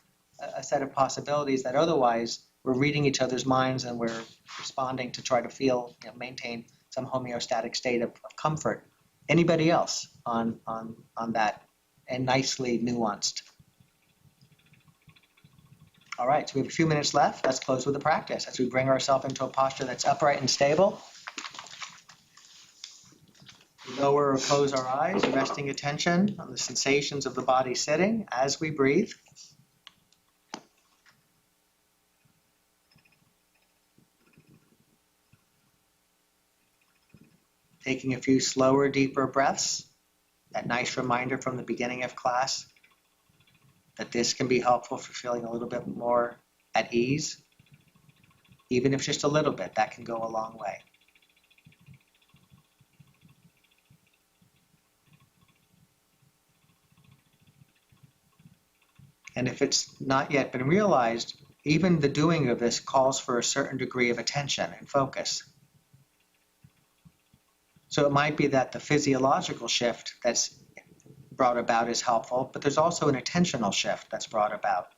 a set of possibilities that otherwise we're reading each other's minds and we're responding to try to feel, maintain some homeostatic state of comfort. Anybody else on that? And nicely nuanced. All right, so we have a few minutes left. Let's close with the practice as we bring ourselves into a posture that's upright and stable. We lower or close our eyes, resting attention on the sensations of the body sitting as we breathe. Taking a few slower, deeper breaths. That nice reminder from the beginning of class that this can be helpful for feeling a little bit more at ease. Even if just a little bit, that can go a long way. And if it's not yet been realized, even the doing of this calls for a certain degree of attention and focus. So it might be that the physiological shift that's brought about is helpful, but there's also an attentional shift that's brought about.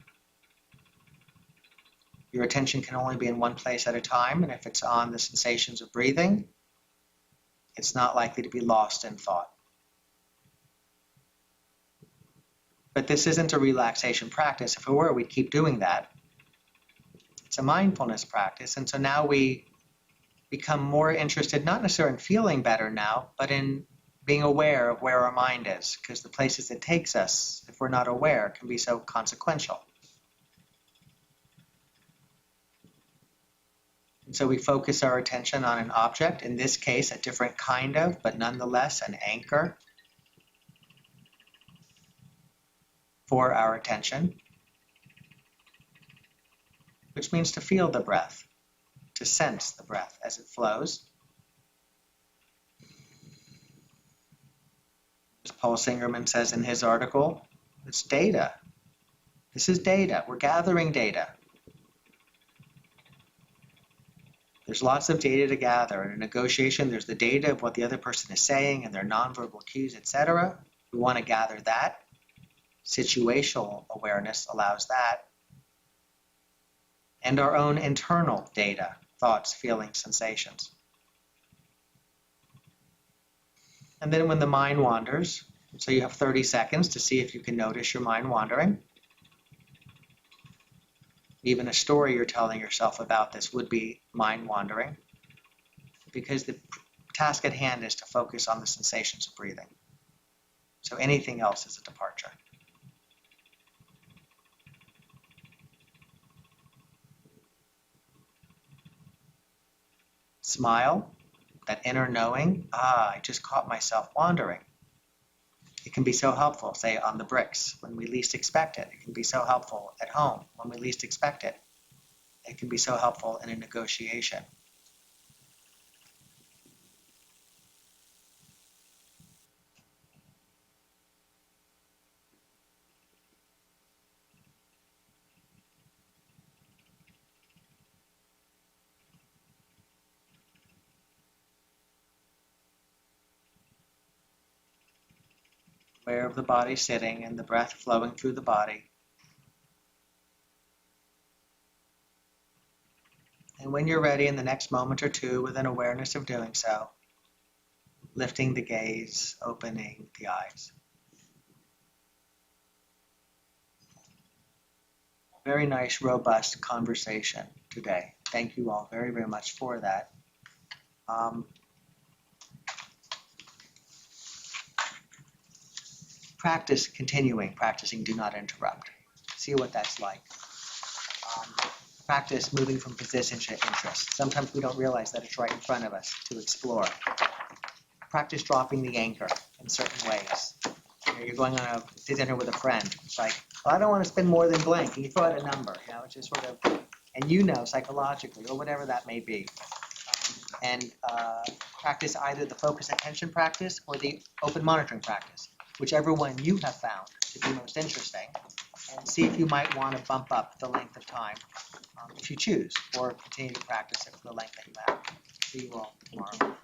Your attention can only be in one place at a time, and if it's on the sensations of breathing, it's not likely to be lost in thought. But this isn't a relaxation practice. If it were, we'd keep doing that. It's a mindfulness practice, and so now we become more interested, not necessarily in feeling better now, but in being aware of where our mind is, because the places it takes us, if we're not aware, can be so consequential. And so we focus our attention on an object, in this case, a different kind of, but nonetheless an anchor for our attention, which means to feel the breath, to sense the breath as it flows. As Paul Singerman says in his article, it's data. This is data. We're gathering data. There's lots of data to gather. In a negotiation, there's the data of what the other person is saying and their nonverbal cues, etc. We want to gather that. Situational awareness allows that. And our own internal data, thoughts, feelings, sensations. And then when the mind wanders, so you have 30 seconds to see if you can notice your mind wandering. Even a story you're telling yourself about this would be mind wandering, because the task at hand is to focus on the sensations of breathing. So anything else is a departure. Smile, that inner knowing, I just caught myself wandering. It can be so helpful, say, on the bricks, when we least expect it. It can be so helpful at home, when we least expect it. It can be so helpful in a negotiation. Aware of the body sitting and the breath flowing through the body. And when you're ready in the next moment or two, with an awareness of doing so, lifting the gaze, opening the eyes. Very nice, robust conversation today. Thank you all very, very much for that. Practice continuing, practicing do not interrupt. See what that's like. Practice moving from position to interest. Sometimes we don't realize that it's right in front of us to explore. Practice dropping the anchor in certain ways. You're going on to dinner with a friend. It's like, well, I don't want to spend more than blank. And you throw out a number, it's just sort of, and psychologically, or whatever that may be. And practice either the focus attention practice or the open monitoring practice, whichever one you have found to be most interesting, and see if you might want to bump up the length of time if you choose, or continue to practice it for the length that you have. See you all tomorrow.